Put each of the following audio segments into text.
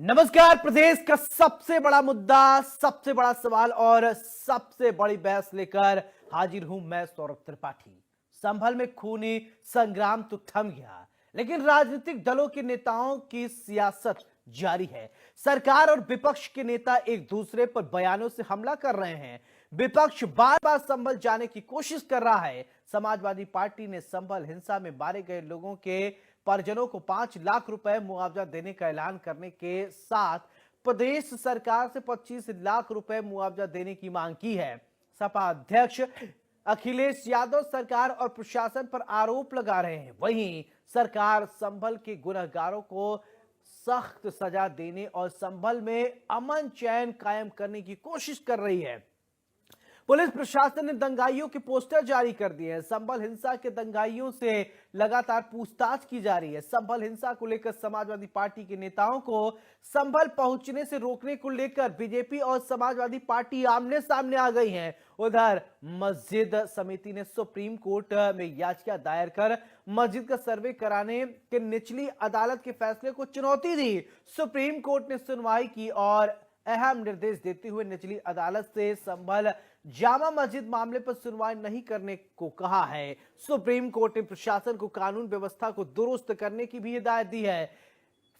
नमस्कार। प्रदेश का सबसे बड़ा मुद्दा, सबसे बड़ा सवाल और सबसे बड़ी बहस लेकर हाजिर हूं मैं सौरभ त्रिपाठी। संभल में खूनी संग्राम तो थम गया, लेकिन राजनीतिक दलों के नेताओं की सियासत जारी है। सरकार और विपक्ष के नेता एक दूसरे पर बयानों से हमला कर रहे हैं। विपक्ष बार बार संभल जाने की कोशिश कर रहा है। समाजवादी पार्टी ने संभल हिंसा में मारे गए लोगों के परिजनों को 5 लाख रुपए मुआवजा देने का ऐलान करने के साथ प्रदेश सरकार से 25 लाख रुपए मुआवजा देने की मांग की है। सपा अध्यक्ष अखिलेश यादव सरकार और प्रशासन पर आरोप लगा रहे हैं। वहीं सरकार संभल के गुनहगारों को सख्त सजा देने और संभल में अमन चैन कायम करने की कोशिश कर रही है। पुलिस प्रशासन ने दंगाइयों के पोस्टर जारी कर दिए हैं। संभल हिंसा के दंगाइयों से लगातार पूछताछ की जा रही है। संभल हिंसा को लेकर समाजवादी पार्टी के नेताओं को संभल पहुंचने से रोकने को लेकर बीजेपी और समाजवादी पार्टी आमने सामने आ गई हैं। उधर मस्जिद समिति ने सुप्रीम कोर्ट में याचिका दायर कर मस्जिद का सर्वे कराने के निचली अदालत के फैसले को चुनौती दी। सुप्रीम कोर्ट ने सुनवाई की और अहम निर्देश देते हुए निचली अदालत से संभल जामा मस्जिद मामले पर सुनवाई नहीं करने को कहा है। सुप्रीम कोर्ट ने प्रशासन को कानून व्यवस्था को दुरुस्त करने की भी हिदायत दी है।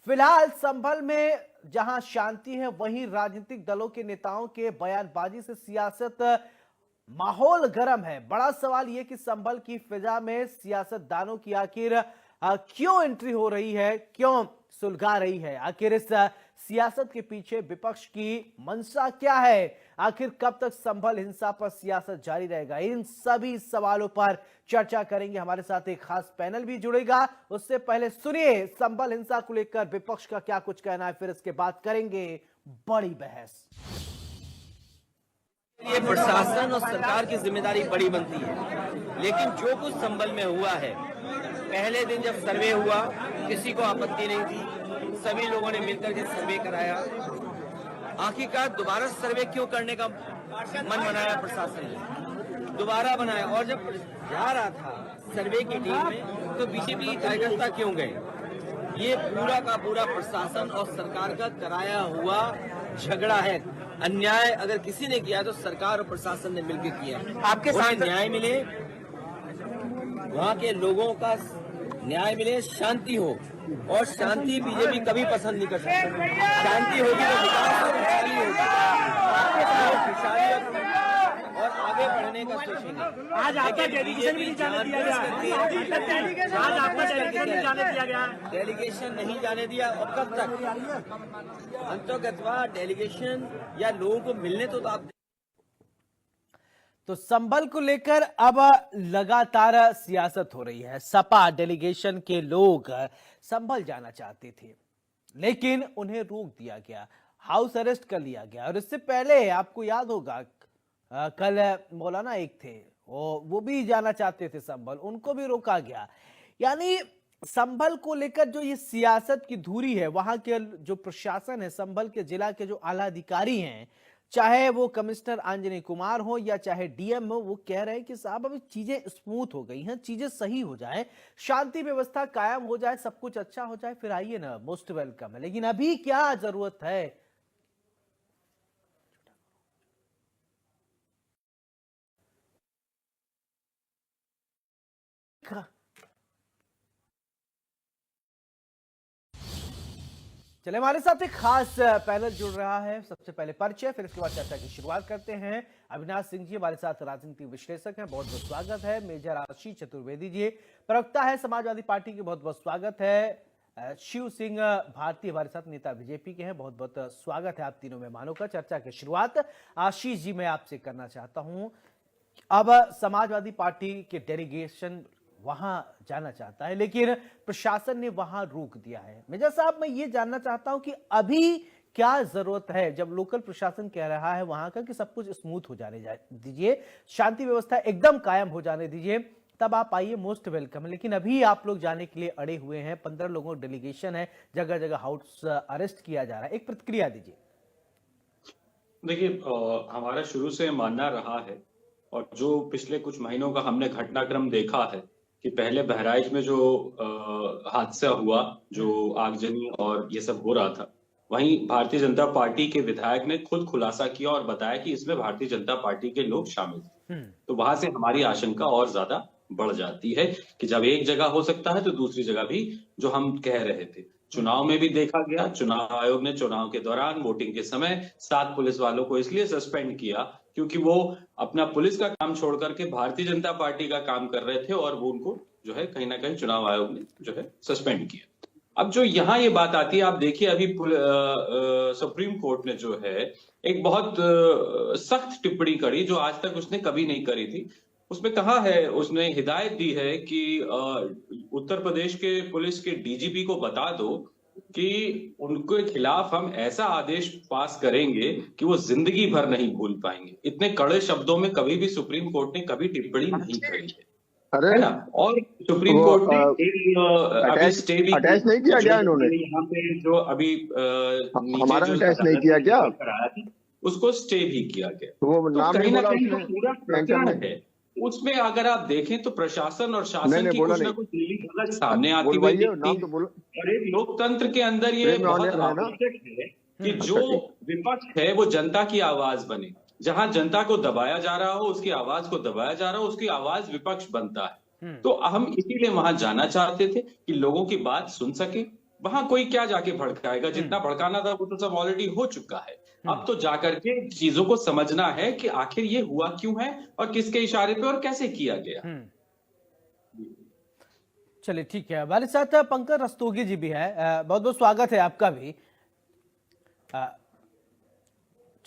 फिलहाल संभल में जहां शांति है, वहीं राजनीतिक दलों के नेताओं के बयानबाजी से सियासत माहौल गर्म है। बड़ा सवाल यह कि संभल की फिजा में सियासतदानों की आखिर क्यों एंट्री हो रही है, क्यों सुलगा रही है? आखिर इस सियासत के पीछे विपक्ष की मंशा क्या है? आखिर कब तक संभल हिंसा पर सियासत जारी रहेगा? इन सभी सवालों पर चर्चा करेंगे। हमारे साथ एक खास पैनल भी जुड़ेगा। उससे पहले सुनिए संभल हिंसा को लेकर विपक्ष का क्या कुछ कहना है, फिर इसके बाद करेंगे बड़ी बहस। ये प्रशासन और सरकार की जिम्मेदारी बड़ी बनती है, लेकिन जो कुछ संभल में हुआ है, पहले दिन जब सर्वे हुआ किसी को आपत्ति नहीं थी, सभी लोगों ने मिलकर के सर्वे कराया। आखिरकार दोबारा सर्वे क्यों करने का मन बनाया प्रशासन ने, दोबारा बनाया। और जब जा रहा था सर्वे की टीम में तो बीजेपी कार्यकर्ता क्यों गए? ये पूरा का पूरा प्रशासन और सरकार का कराया हुआ झगड़ा है। अन्याय अगर किसी ने किया तो सरकार और प्रशासन ने मिलकर किया। आपके साथ न्याय मिले, वहाँ के लोगों का न्याय मिले, शांति हो। और शांति बीजेपी कभी पसंद नहीं कर सकती। शांति होगी तो विकास और खुशहाली होगी, खुशहाली और आगे बढ़ने का सोचेंगे। आज आपका डेलीगेशन भी नहीं जाने दिया गया। आज आपका डेलीगेशन नहीं जाने दिया गया। डेलीगेशन नहीं जाने दिया। और कब तक? अंतर्गतवा डेलीगेशन या लोगों को मिलने तो आप। तो संभल को लेकर अब लगातार सियासत हो रही है। सपा डेलीगेशन के लोग संभल जाना चाहते थे, लेकिन उन्हें रोक दिया गया, हाउस अरेस्ट कर लिया गया। और इससे पहले आपको याद होगा कल मौलाना एक थे, वो भी जाना चाहते थे संभल, उनको भी रोका गया। यानी संभल को लेकर जो ये सियासत की धुरी है, वहां के जो प्रशासन है, संभल के जिला के जो आला अधिकारी हैं, चाहे वो कमिश्नर आंजनी कुमार हो या चाहे डीएम हो, वो कह रहे हैं कि साहब अभी चीजें स्मूथ हो गई हैं, चीजें सही हो जाए, शांति व्यवस्था कायम हो जाए, सब कुछ अच्छा हो जाए, फिर आइए ना, मोस्ट वेलकम है। लेकिन अभी क्या जरूरत है? चले, हमारे साथ एक खास पैनल जुड़ रहा है। सबसे पहले परिचय, फिर इसके बाद चर्चा की शुरुआत करते हैं। अविनाश सिंह जी हमारे साथ राजनीतिक विश्लेषक हैं, बहुत बहुत स्वागत है। मेजर आशीष चतुर्वेदी जी प्रवक्ता है समाजवादी पार्टी के, बहुत बहुत स्वागत है। शिव सिंह भारती हमारे साथ नेता बीजेपी के हैं, बहुत बहुत स्वागत है आप तीनों मेहमानों का। चर्चा की शुरुआत आशीष जी मैं आपसे करना चाहता हूं। अब समाजवादी पार्टी के डेलीगेशन वहां जाना चाहता है, लेकिन प्रशासन ने वहां रोक दिया है। मेजर साहब, मैं ये जानना चाहता हूं कि अभी क्या जरूरत है, जब लोकल प्रशासन कह रहा है वहां का कि सब कुछ स्मूथ हो जाने दीजिए, शांति व्यवस्था एकदम कायम हो जाने दीजिए, तब आप आइए, मोस्ट वेलकम है। लेकिन अभी आप लोग जाने के लिए अड़े हुए हैं, 15 लोगों का डेलीगेशन है, जगह जगह हाउस अरेस्ट किया जा रहा है, एक प्रतिक्रिया दीजिए। देखिए, हमारा शुरू से मानना रहा है और जो पिछले कुछ महीनों का हमने घटनाक्रम देखा है कि पहले बहराइच में जो हादसा हुआ, जो आगजनी और ये सब हो रहा था, वहीं भारतीय जनता पार्टी के विधायक ने खुद खुलासा किया और बताया कि इसमें भारतीय जनता पार्टी के लोग शामिल थे। तो वहां से हमारी आशंका और ज्यादा बढ़ जाती है कि जब एक जगह हो सकता है तो दूसरी जगह भी, जो हम कह रहे थे, चुनाव में भी देखा गया। चुनाव आयोग ने चुनाव के दौरान वोटिंग के समय 7 पुलिस वालों को इसलिए सस्पेंड किया क्योंकि वो अपना पुलिस का काम छोड़ करके भारतीय जनता पार्टी का काम कर रहे थे और वो उनको जो है कहीं ना कहीं चुनाव आयोग ने जो है सस्पेंड किया। अब जो यहाँ ये बात आती है, आप देखिए अभी सुप्रीम कोर्ट ने जो है एक बहुत सख्त टिप्पणी करी जो आज तक उसने कभी नहीं करी थी। उसमें कहा है, उसने हिदायत दी है कि उत्तर प्रदेश के पुलिस के डीजीपी को बता दो कि उनके खिलाफ हम ऐसा आदेश पास करेंगे कि वो जिंदगी भर नहीं भूल पाएंगे। इतने कड़े शब्दों में कभी भी सुप्रीम कोर्ट ने कभी टिप्पणी नहीं करी है, है ना। और सुप्रीम कोर्ट ने अभी स्टे भी अटैच नहीं किया क्या इन्होंने? यहाँ पे जो अभी हमारा अटैच नहीं किया क्या? कराया था उसको स्टे भी किया गया। वो नाम कहीं ना बोला कहीं उसने, पूरा प्रकरण है उसमें अगर आप देखें तो प्रशासन और शासन की कुछ ना कुछ गलत सामने आती हुई दिखती है। और एक लोकतंत्र के अंदर ये बहुत आवश्यक है कि जो विपक्ष है वो जनता की आवाज बने। जहां जनता को दबाया जा रहा हो, उसकी आवाज को दबाया जा रहा हो, उसकी आवाज विपक्ष बनता है। तो हम इसीलिए वहां जाना चाहते थे कि लोगों की बात सुन सके। वहां कोई क्या जाके भड़काएगा, जितना भड़काना था वो तो सब ऑलरेडी हो चुका है। अब तो जाकर के चीजों को समझना है कि आखिर ये हुआ क्यों है और किसके इशारे पे और कैसे किया गया। चलिए ठीक है, हमारे साथ पंकज रस्तोगी जी भी है, बहुत बहुत स्वागत है आपका भी।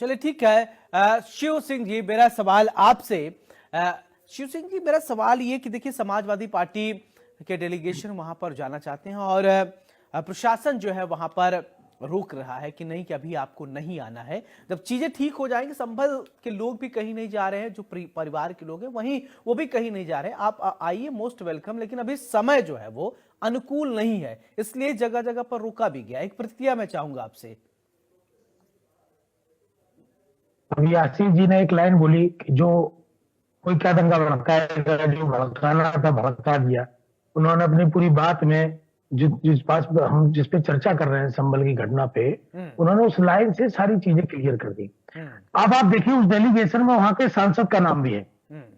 चलिए ठीक है, शिव सिंह जी मेरा सवाल आपसे, शिव सिंह जी मेरा सवाल ये कि देखिए समाजवादी पार्टी के डेलीगेशन वहां पर जाना चाहते हैं और प्रशासन जो है वहां पर रोक रहा है कि नहीं, कि अभी आपको नहीं आना है। जब चीजें ठीक हो जाएंगी, संभल के लोग भी कहीं नहीं जा रहे हैं, जो परिवार के लोग हैं वहीं वो भी कहीं नहीं जा रहे हैं, आप आइए, मोस्ट वेलकम। लेकिन अभी समय जो है वो अनुकूल नहीं है, इसलिए जगह जगह पर रोका भी गया। एक प्रतिक्रिया मैं चाहूंगा आपसे। अभी आशीष जी ने एक लाइन बोली कि जो कोई क्या दंगा भड़काएगा, जो भड़काना था भड़का दिया। उन्होंने अपनी पूरी बात में जिस पे चर्चा कर रहे हैं संभल की घटना पे, उन्होंने उस लाइन से सारी चीजें क्लियर कर दी। अब आप देखिए उस डेलीगेशन में वहां के सांसद का नाम भी है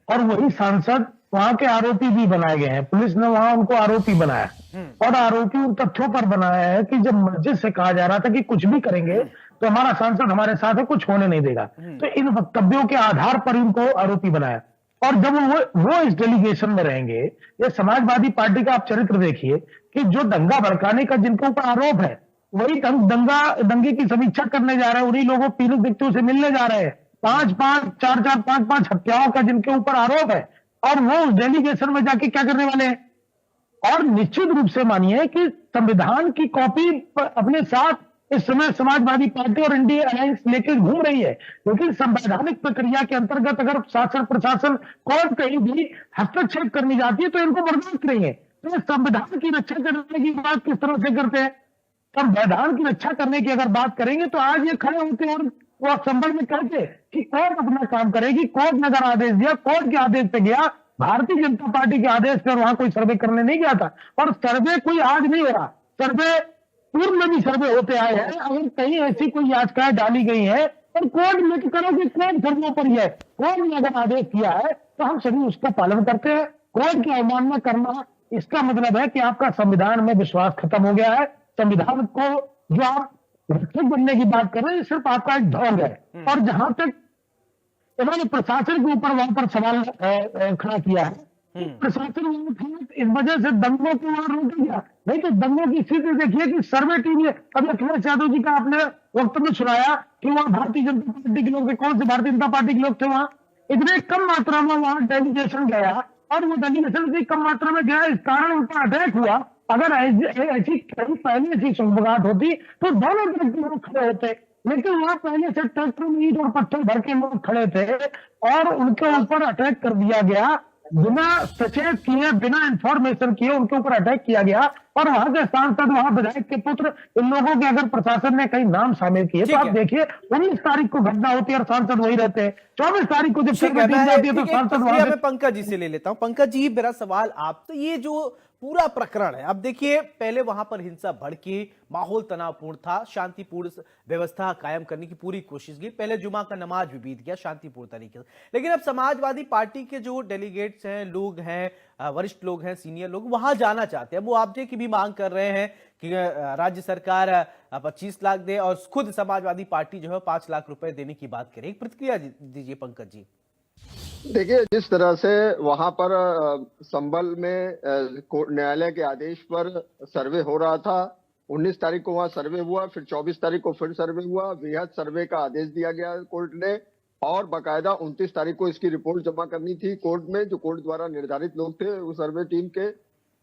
और वही सांसद वहां के आरोपी भी बनाए गए हैं। पुलिस ने वहां उनको आरोपी बनाया और आरोपी उन तथ्यों पर बनाया है कि जब मस्जिद से कहा जा रहा था कि कुछ भी करेंगे तो हमारा सांसद हमारे साथ है, कुछ होने नहीं देगा, तो इन वक्तव्यों के आधार पर इनको आरोपी बनाया। और जब वो इस डेलीगेशन में रहेंगे, ये समाजवादी पार्टी का आप चरित्र देखिए कि जो दंगा भड़काने का जिनके ऊपर आरोप है वही दंगे की समीक्षा करने जा रहे हैं, उन्हीं लोगों पीड़ित व्यक्तियों से मिलने जा रहे हैं। 5-5 हत्याओं का जिनके ऊपर आरोप है और वो उस डेलीगेशन में जाके क्या करने वाले हैं। और निश्चित रूप से मानिए कि संविधान की कॉपी अपने साथ इस समय समाजवादी पार्टी और इंडिया अलायंस लेकर घूम रही है, क्योंकि संवैधानिक प्रक्रिया के अंतर्गत अगर शासन प्रशासन कोर्ट कहीं भी हस्तक्षेप करनी जाती है तो इनको बर्दाश्त नहीं है। तो संविधान की रक्षा करने की बात किस तरह से करते हैं? संविधान की रक्षा करने की अगर बात करेंगे तो आज ये खड़े होते और वो संभल में करके कि कोर्ट अपना काम करेगी। कोर्ट ने अगर आदेश दिया, कोर्ट के आदेश पे गया, भारतीय जनता पार्टी के आदेश पर वहां कोई सर्वे करने नहीं गया था। और सर्वे कोई आज नहीं हो रहा, सर्वे पूर्व में भी सर्वे होते आए हैं। अगर कहीं ऐसी कोई याचिकाएं डाली गई है और कोर्ट में करो कि कोर्ट सर्वे पर ही है, कोर्ट ने अगर आदेश किया है तो हम सभी उसका पालन करते हैं। कोर्ट की अवमानना करना इसका मतलब है कि आपका संविधान में विश्वास खत्म हो गया है। संविधान को जो आप रक्षक बनने की बात कर रहे हैं सिर्फ आपका एक ढोंग है। और जहां तक इन्होंने प्रशासन के ऊपर वहां पर सवाल खड़ा किया है, प्रशासन इस वजह से दंगों को वहां रोक दिया। नहीं तो दंगों की स्थिति देखिए कि सर्वे टीम ने, अभी अखिलेश यादव जी का आपने वक्तव्य सुनाया कि वहां भारतीय जनता पार्टी के लोग थे। कौन से भारतीय जनता पार्टी के लोग थे वहां? इतने कम मात्रा में वहां डेलीगेशन गया और वो डेलीगेशन इतनी कम मात्रा में गया, इस कारण उन पर अटैक हुआ। अगर ऐसी पहले ऐसी सुगबगाहट होती तो दोनों तरफ के लोग खड़े होते, लेकिन वहां पहले से ट्रैक्टर में ईंट और पत्थर भर के लोग खड़े थे और उनके ऊपर अटैक कर दिया गया। बिना सचेत किए, बिना इंफॉर्मेशन किए उनके ऊपर अटैक किया गया। और वहां के सांसद, वहां विधायक के पुत्र, इन लोगों के अगर प्रशासन ने कई नाम शामिल किए तो आप देखिए 19 तारीख को घटना होती है और सांसद वही रहते हैं। 24 तारीख को जब सर्वे टीम जाती है तो सांसद वहां। मैं पंकज जी से ले लेता हूं। पंकज जी मेरा सवाल आप, तो ये जो पूरा प्रकरण है। अब देखिए, पहले वहां पर हिंसा भड़की, माहौल तनावपूर्ण था, शांतिपूर्ण व्यवस्था कायम करने की पूरी कोशिश की। पहले जुमा का नमाज भी बीत गया शांतिपूर्ण तरीके से, लेकिन अब समाजवादी पार्टी के जो डेलीगेट्स हैं, लोग हैं, वरिष्ठ लोग हैं, सीनियर लोग वहां जाना चाहते हैं। वो आपजे की भी मांग कर रहे हैं कि राज्य सरकार 25 लाख दे, और खुद समाजवादी पार्टी जो है 5 लाख रुपए देने की बात करे। एक प्रतिक्रिया दीजिए पंकज जी। देखिए, जिस तरह से वहां पर संभल में न्यायालय के आदेश पर सर्वे हो रहा था, 19 तारीख को वहां सर्वे हुआ, फिर 24 तारीख को फिर सर्वे हुआ, वृहद सर्वे का आदेश दिया गया कोर्ट ने, और बाकायदा 29 तारीख को इसकी रिपोर्ट जमा करनी थी कोर्ट में, जो कोर्ट द्वारा निर्धारित लोग थे उस सर्वे टीम के।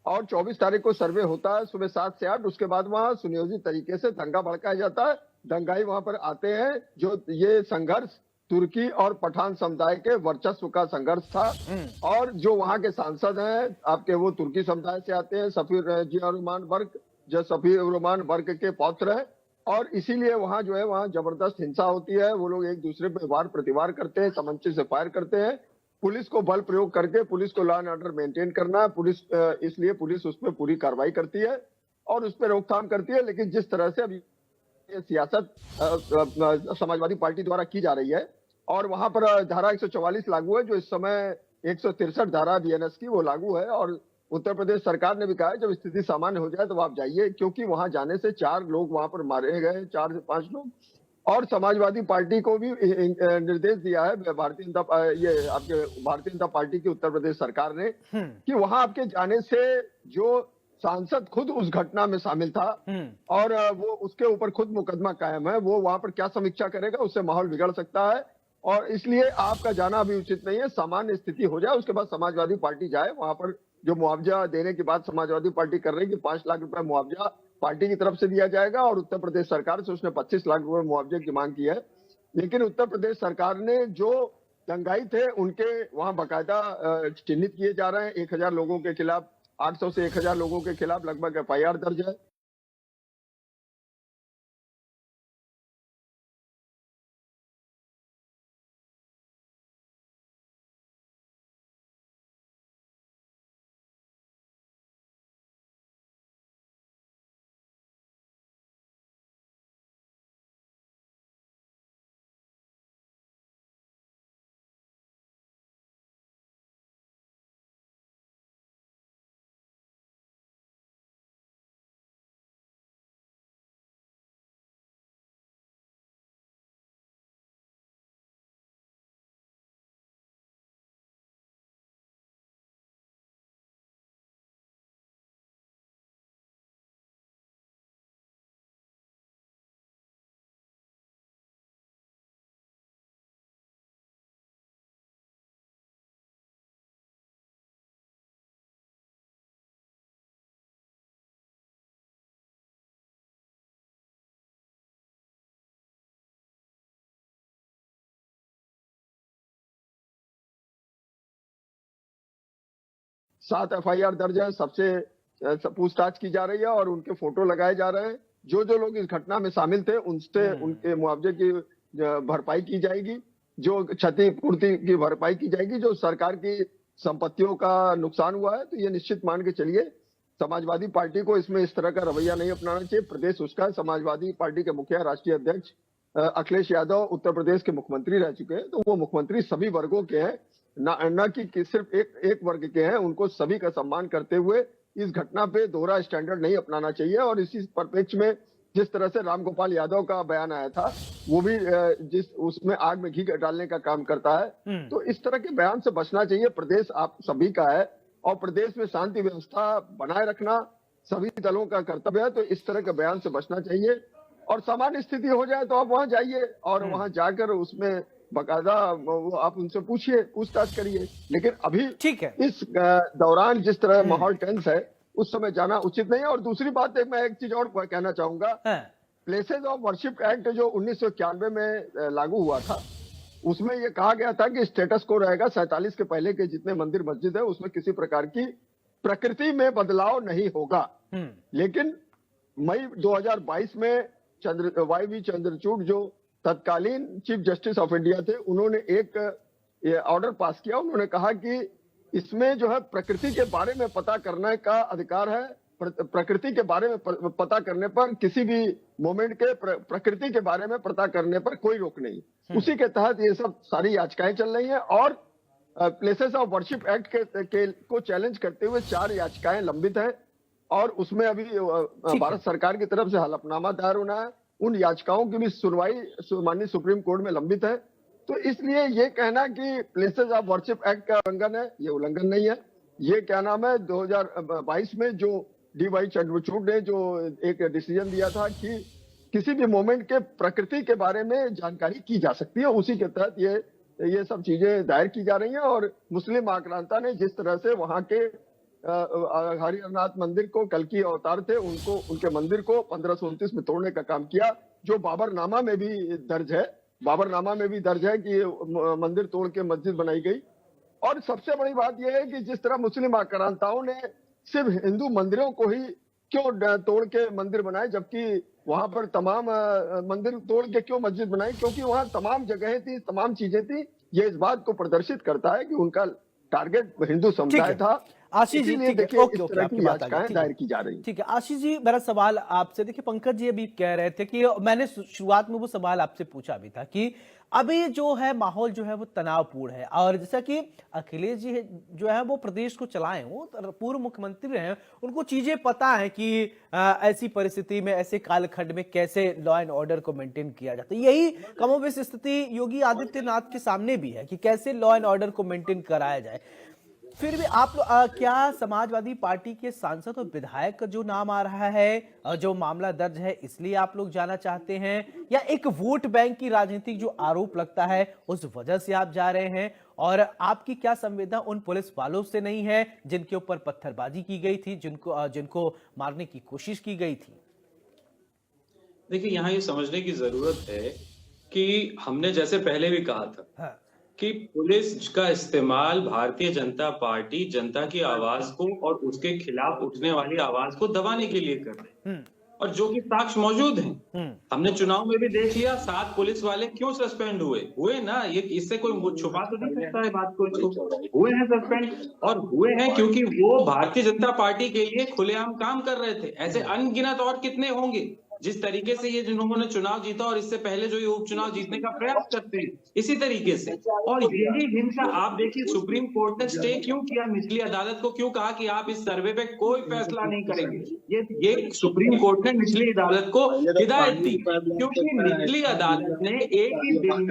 और 24 तारीख को सर्वे होता है सुबह 7 से 8। उसके बाद वहां सुनियोजित तरीके से दंगा भड़काया जाता है। दंगाई वहां पर आते हैं। जो ये संघर्ष तुर्की और पठान समुदाय के वर्चस्व का संघर्ष था, और जो वहां के सांसद हैं आपके, वो तुर्की समुदाय से आते हैं, सफीर जिया रोमान वर्ग, जो सफीर रोमान वर्ग के पौत्र हैं, और इसीलिए वहां जो है वहां जबरदस्त हिंसा होती है। वो लोग एक दूसरे पर वार प्रतिवार करते हैं, तमंचे से फायर करते हैं। पुलिस को बल प्रयोग करके, पुलिस को लॉ एंड ऑर्डर मेंटेन करना है, पुलिस इसलिए पुलिस उस पर पूरी कार्रवाई करती है और उस पर रोकथाम करती है। लेकिन जिस तरह से अभी सियासत समाजवादी पार्टी द्वारा की जा रही है, और वहां पर धारा 144 लागू है, जो इस समय 163 धारा बीएनएस की वो लागू है। और उत्तर प्रदेश सरकार ने भी कहा है जब स्थिति सामान्य हो जाए तो आप जाइए, क्योंकि वहां जाने से 4 लोग वहां पर मारे गए, 4 से 5 लोग। और समाजवादी पार्टी को भी निर्देश दिया है भारतीय जनता पार्टी की उत्तर प्रदेश सरकार ने, कि वहां आपके जाने से जो सांसद खुद उस घटना में शामिल था और वो उसके ऊपर खुद मुकदमा कायम है, वो वहां पर क्या समीक्षा करेगा, उससे माहौल बिगड़ सकता है। और इसलिए आपका जाना भी उचित नहीं है। सामान्य स्थिति हो जाए उसके बाद समाजवादी पार्टी जाए। वहां पर जो मुआवजा देने की बात समाजवादी पार्टी कर रही है कि 5 लाख रुपए मुआवजा पार्टी की तरफ से दिया जाएगा, और उत्तर प्रदेश सरकार से उसने 25 लाख रुपए मुआवजे की मांग की है। लेकिन उत्तर प्रदेश सरकार ने जो दंगाई थे उनके वहां बाकायदा चिन्हित किए जा रहे हैं। 1000 लोगों के खिलाफ, 800 से 1000 लोगों के खिलाफ लगभग FIR दर्ज है। सात FIR दर्ज है, सबसे पूछताछ की जा रही है और उनके फोटो लगाए जा रहे हैं। जो जो लोग इस घटना में शामिल थे उनसे उनके मुआवजे की भरपाई की जाएगी, जो क्षतिपूर्ति की भरपाई की जाएगी, जो सरकार की संपत्तियों का नुकसान हुआ है। तो ये निश्चित मान के चलिए समाजवादी पार्टी को इसमें इस तरह का रवैया नहीं अपनाना चाहिए। प्रदेश उसका, समाजवादी पार्टी के मुखिया राष्ट्रीय अध्यक्ष अखिलेश यादव उत्तर प्रदेश के मुख्यमंत्री रह चुके हैं, तो वो मुख्यमंत्री सभी वर्गों के हैं, न कि सिर्फ एक वर्ग के हैं। उनको सभी का सम्मान करते हुए इस घटना पे दोहरा स्टैंडर्ड नहीं अपनाना चाहिए। और इसी परिप्रेक्ष्य में जिस तरह से रामगोपाल यादव का बयान आया था, वो भी जिस उसमें आग में घी डालने का काम करता है, तो इस तरह के बयान से बचना चाहिए। प्रदेश आप सभी का है और प्रदेश में शांति व्यवस्था बनाए रखना सभी दलों का कर्तव्य है। तो इस तरह के बयान से बचना चाहिए, और सामान्य स्थिति हो जाए तो आप वहां जाइए और वहां जाकर उसमें बकायदा आप उनसे पूछिए, पूछताछ करिए। लेकिन अभी ठीक है, इस दौरान जिस तरह माहौल टेंस है, उस समय जाना उचित नहीं है। और दूसरी बात मैं एक चीज और कहना चाहूंगा, प्लेसेस ऑफ वर्शिप एक्ट जो 1991 में लागू हुआ था, उसमें यह कहा गया था कि स्टेटस को रहेगा 47 के पहले के जितने मंदिर मस्जिद है उसमें किसी प्रकार की प्रकृति में बदलाव नहीं होगा। लेकिन मई 2022 में YV चंद्रचूड़ जो तत्कालीन चीफ जस्टिस ऑफ इंडिया थे, उन्होंने एक ऑर्डर पास किया। उन्होंने कहा कि इसमें जो है प्रकृति के बारे में पता करने का अधिकार है। प्रकृति के बारे में पता करने पर किसी भी मोमेंट के प्रकृति के बारे में पता करने पर कोई रोक नहीं। उसी के तहत ये सब सारी याचिकाएं चल रही हैं और प्लेसेस ऑफ वर्शिप एक्ट को चैलेंज करते हुए 4 याचिकाएं लंबित हैं और उसमें अभी भारत सरकार की तरफ से हलफनामा दायर होना है। उन याचिकाओं की भी सुनवाई माननीय सुप्रीम कोर्ट में लंबित है। तो इसलिए ये कहना कि प्लेसेस ऑफ वर्शिप एक्ट का उल्लंघन है, ये उल्लंघन नहीं है। ये क्या नाम है 2022 में जो डी.वाई. चंद्रचूड़ ने जो एक डिसीजन दिया था कि किसी भी मोमेंट के प्रकृति के बारे में जानकारी की जा सकती है, उसी के तहत ये सब चीजें दायर की जा रही हैं। और मुस्लिम आक्रांता ने जिस तरह से वहां के हरिहरनाथ मंदिर को कल्कि अवतार थे उनको उनके मंदिर को 1529 में तोड़ने का काम किया, जो बाबरनामा में भी दर्ज है। बाबरनामा में भी दर्ज है कि मंदिर तोड़ के मस्जिद बनाई गई। और सबसे बड़ी बात यह है कि जिस तरह मुस्लिम आक्रांताओं ने सिर्फ हिंदू मंदिरों को ही क्यों तोड़ के मंदिर बनाए, जबकि वहां पर तमाम मंदिर तोड़ के क्यों मस्जिद बनाई, क्योंकि वहां तमाम जगहें थी, तमाम चीजें थी। ये इस बात को प्रदर्शित करता है कि उनका टारगेट हिंदू समुदाय था। आशीष जी देखिए इस तरह की याचिकाएं दायर की जा रही। ठीक है आशीष जी, मेरा सवाल आपसे, देखिए पंकज जी अभी कह रहे थे कि मैंने शुरुआत में वो सवाल आपसे पूछा भी था कि अभी जो है माहौल जो है वो तनावपूर्ण है और जैसा कि अखिलेश जी जो है वो प्रदेश को चलाए, वो पूर्व मुख्यमंत्री रहे, उनको चीजें पता है कि ऐसी परिस्थिति में, ऐसे कालखंड में कैसे लॉ एंड ऑर्डर को मेंटेन किया जाता है। यही कमोबेश स्थिति योगी आदित्यनाथ के सामने भी है कि कैसे लॉ एंड ऑर्डर को मेंटेन कराया जाए। फिर भी आप क्या समाजवादी पार्टी के सांसद और विधायक का जो नाम आ रहा है, जो मामला दर्ज है, इसलिए आप लोग जाना चाहते हैं, या एक वोट बैंक की राजनीति जो आरोप लगता है उस वजह से आप जा रहे हैं? और आपकी क्या संवेदना उन पुलिस वालों से नहीं है जिनके ऊपर पत्थरबाजी की गई थी, जिनको मारने की कोशिश की गई थी? देखिए, यहाँ ये समझने की जरूरत है कि हमने जैसे पहले भी कहा था, हाँ, कि पुलिस का इस्तेमाल भारतीय जनता पार्टी जनता की आवाज को और उसके खिलाफ उठने वाली आवाज को दबाने के लिए कर रहे हैं, और जो कि साक्ष्य मौजूद हैं। हमने चुनाव में भी देख लिया, 7 पुलिस वाले क्यों सस्पेंड हुए ना, ये इससे कोई छुपा तो नहीं सकता है बात को। हुए हैं सस्पेंड, और हुए हैं क्योंकि वो भारतीय जनता पार्टी के लिए खुलेआम काम कर रहे थे। ऐसे अनगिनत और कितने होंगे जिस तरीके से ये जिन लोगों ने चुनाव जीता और इससे पहले जो ये उपचुनाव जीतने का प्रयास करते हैं, इसी तरीके से। और यही हिंसा आप देखिए, सुप्रीम कोर्ट ने स्टे क्यों किया, निचली अदालत को क्यों कहा कि आप इस सर्वे पे कोई फैसला नहीं करेंगे। ये सुप्रीम कोर्ट ने निचली अदालत को हिदायत दी, क्योंकि निचली अदालत ने एक ही दिन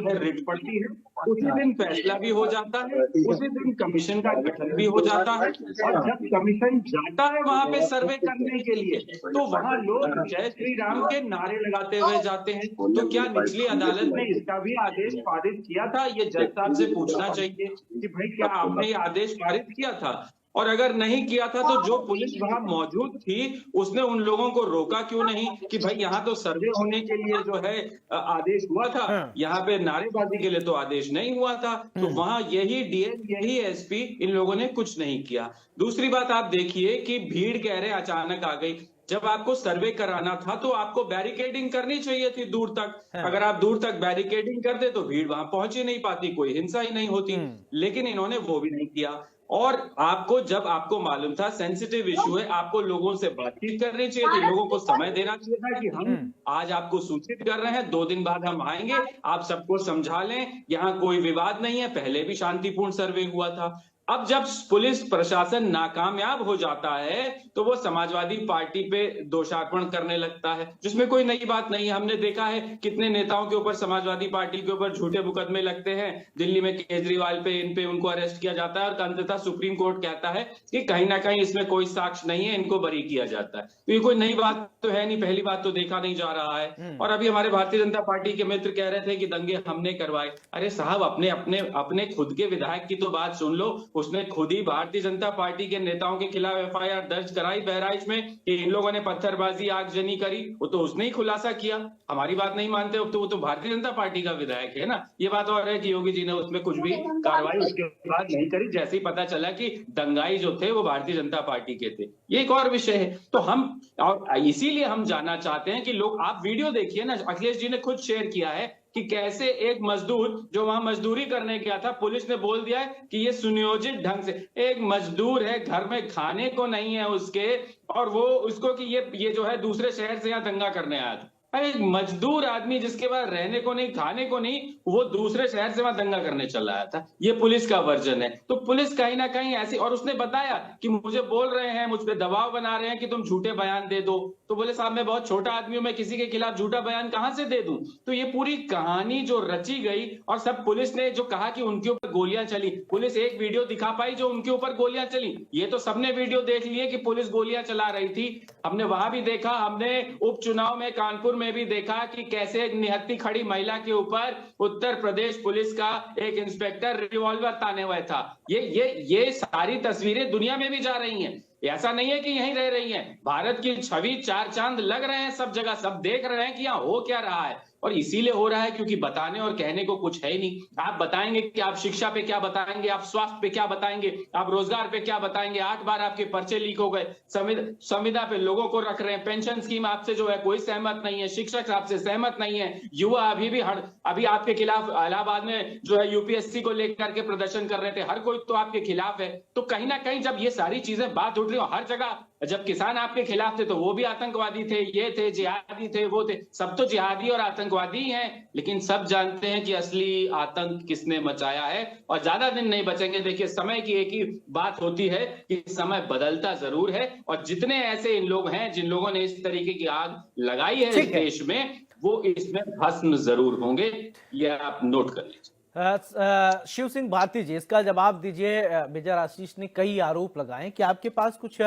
में रिट पड़ती है, उसी दिन फैसला भी हो जाता है, उसी दिन कमीशन का गठन भी हो जाता है। और जब कमीशन जाता है वहां पे सर्वे करने के लिए, तो वहां लोग जय श्री राम के नारे लगाते हुए जाते हैं। तो क्या निचली अदालत ने इसका भी आदेश पारित किया था? ये जज साहब से पूछना चाहिए कि भाई क्या आपने ये आदेश पारित किया था, और अगर नहीं किया था तो जो पुलिस वहां मौजूद थी उसने उन लोगों को रोका क्यों नहीं कि भाई यहाँ तो सर्वे होने के लिए जो है आदेश हुआ था, यहाँ पे नारेबाजी के लिए तो आदेश नहीं हुआ था। तो वहां यही डीएम, यही एसपी, इन लोगों ने कुछ नहीं किया। दूसरी बात आप देखिए कि भीड़ कह रहे अचानक आ गई। जब आपको सर्वे कराना था तो आपको बैरिकेडिंग करनी चाहिए थी दूर तक। अगर आप दूर तक बैरिकेडिंग कर दे तो भीड़ वहां पहुंच ही नहीं पाती, कोई हिंसा ही नहीं होती। लेकिन इन्होंने वो भी नहीं किया। और आपको, जब आपको मालूम था सेंसिटिव इश्यू है, आपको लोगों से बातचीत करनी चाहिए थी, लोगों को समय देना चाहिए था कि हम आज आपको सूचित कर रहे हैं, 2 दिन बाद हम आएंगे, आप सबको समझा लें, यहाँ कोई विवाद नहीं है। पहले भी शांतिपूर्ण सर्वे हुआ था। अब जब पुलिस प्रशासन नाकामयाब हो जाता है तो वो समाजवादी पार्टी पे दोषारोपण करने लगता है, जिसमें कोई नई बात नहीं है। हमने देखा है कितने नेताओं के ऊपर समाजवादी पार्टी के ऊपर झूठे मुकदमे लगते हैं। दिल्ली में केजरीवाल पे, इन पे उनको अरेस्ट किया जाता है और अंततः सुप्रीम कोर्ट कहता है कि कहीं ना कहीं इसमें कोई साक्ष्य नहीं है, इनको बरी किया जाता है। तो ये कोई नई बात तो है नहीं, पहली बात तो देखा नहीं जा रहा है। और अभी हमारे भारतीय जनता पार्टी के मित्र कह रहे थे कि दंगे हमने करवाए। अरे साहब, अपने खुद के विधायक की तो बात सुन लो। उसने खुद ही भारतीय जनता पार्टी के नेताओं के खिलाफ एफआईआर दर्ज कराई बहराइच में कि इन लोगों ने पत्थरबाजी, आगजनी करी। वो तो उसने ही खुलासा किया। हमारी बात नहीं मानते तो वो तो भारतीय जनता पार्टी का विधायक है ना। ये बात और है कि योगी जी ने उसमें कुछ भी कार्रवाई उसके बाद नहीं करी, जैसे ही पता चला कि दंगाई जो थे वो भारतीय जनता पार्टी के थे। ये एक और विषय है। तो हम, और इसीलिए हम जानना चाहते हैं कि लोग, आप वीडियो देखिए ना, अखिलेश जी ने खुद शेयर किया है कि कैसे एक मजदूर जो वहां मजदूरी करने गया था, पुलिस ने बोल दिया कि ये सुनियोजित ढंग से, एक मजदूर है, घर में खाने को नहीं है उसके, और वो उसको कि ये जो है दूसरे शहर से यहाँ दंगा करने आया था। अरे एक मजदूर आदमी जिसके पास रहने को नहीं, खाने को नहीं, वो दूसरे शहर से वहां दंगा करने चला आया था। ये पुलिस का वर्जन है। तो पुलिस कहीं ना कहीं ऐसी, और उसने बताया कि मुझे बोल रहे हैं, मुझ पे दबाव बना रहे हैं कि तुम झूठे बयान दे दो। तो बोले साहब मैं बहुत छोटा आदमी हूं, मैं किसी के खिलाफ झूठा बयान कहां से दे दूं। तो ये पूरी कहानी जो रची गई, और सब पुलिस ने जो कहा कि उनके ऊपर गोलियां चली, पुलिस एक वीडियो दिखा पाई जो उनके ऊपर गोलियां चली। ये तो सबने वीडियो देख लिए कि पुलिस गोलियां चला रही थी, हमने वहां भी देखा, हमने उपचुनाव में कानपुर में भी देखा कि कैसे निहत्ती खड़ी महिला के ऊपर उत्तर प्रदेश पुलिस का एक इंस्पेक्टर रिवॉल्वर ताने हुए था। ये सारी तस्वीरें दुनिया में भी जा रही हैं। ऐसा नहीं है कि यहीं रह रही हैं। भारत की छवि चार चांद लग रहे हैं सब जगह, सब देख रहे हैं कि यहाँ हो क्या रहा है। और इसीलिए हो रहा है क्योंकि बताने और कहने को कुछ है ही नहीं। आप बताएंगे कि आप शिक्षा पे क्या बताएंगे, आप स्वास्थ्य पे क्या बताएंगे, आप रोजगार पे क्या बताएंगे। 8 बार आपके पर्चे लीक हो गए, संविदा पे लोगों को रख रहे हैं, पेंशन स्कीम आपसे जो है कोई सहमत नहीं है, शिक्षक आपसे सहमत नहीं है, युवा अभी आपके खिलाफ इलाहाबाद में जो है यूपीएससी को लेकर के प्रदर्शन कर रहे थे, हर कोई तो आपके खिलाफ है। तो कहीं ना कहीं जब ये सारी चीजें बात उठ रही हो हर जगह, जब किसान आपके खिलाफ थे तो वो भी आतंकवादी थे, ये थे जिहादी थे, वो थे, सब तो जिहादी और आतंकवादी हैं। लेकिन सब जानते हैं कि असली आतंक किसने मचाया है, और ज्यादा दिन नहीं बचेंगे। देखिए समय की एक ही बात होती है कि समय बदलता जरूर है, और जितने ऐसे इन लोग हैं जिन लोगों ने इस तरीके की आग लगाई है इस देश में, वो इसमें भस्म जरूर होंगे, ये आप नोट कर लीजिए। शिव सिंह भारती जी, इसका जवाब दीजिए। मेजर आशीष ने कई आरोप लगाए कि आपके पास कुछ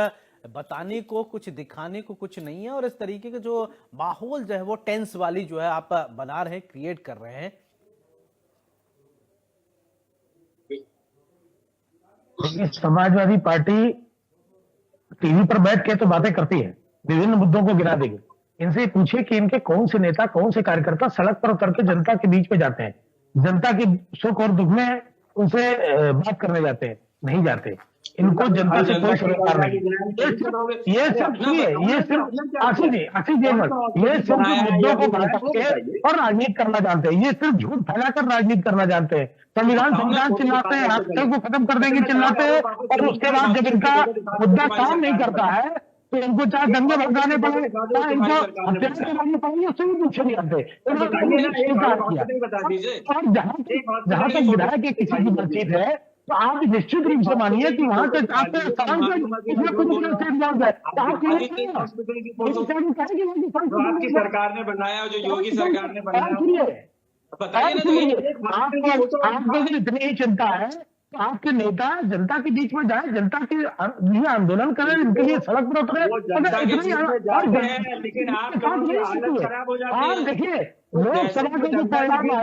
बताने को, कुछ दिखाने को कुछ नहीं है, और इस तरीके का जो माहौल जो है वो टेंस वाली जो है आप बना रहे हैं, क्रिएट कर रहे हैं। समाजवादी पार्टी टीवी पर बैठ के तो बातें करती है, विभिन्न मुद्दों को गिरा देगी। इनसे पूछिए कि इनके कौन से नेता, कौन से कार्यकर्ता सड़क पर उतर के जनता के बीच में जाते हैं, जनता की सुख और दुख में उनसे बात करने जाते हैं? नहीं जाते। इनको जनता से कोई सरोकार नहीं। ये सिर्फ आशीष जी ये सिर्फ मुद्दों को बढ़ा के और राजनीति करना जानते हैं। ये सिर्फ झूठ फैलाकर राजनीति करना जानते हैं। संविधान चिल्लाते हैं, राष्ट्र को खत्म कर देंगे चिल्लाते हैं, और उसके बाद जब इनका मुद्दा काम नहीं करता है तो इनको चाहे दंगे भड़काने पड़े, चाहे इनको हत्याएं करानी पड़ेगी, उससे भी कुछ नहीं आते। और जहां तक विधायक की किसी की बातचीत है, तो आप निश्चित रूप से मानिए कि वहां से आपकी सरकार ने बनाया, जो योगी सरकार ने बनाया, बताइए ना। आपको इतनी ही चिंता है तो आपके नेता जनता के बीच में जाए, जनता के लिए आंदोलन करें, इनके लिए सड़क पर उतरे। लेकिन आप देखिए लोकसभा का जो परिणाम है,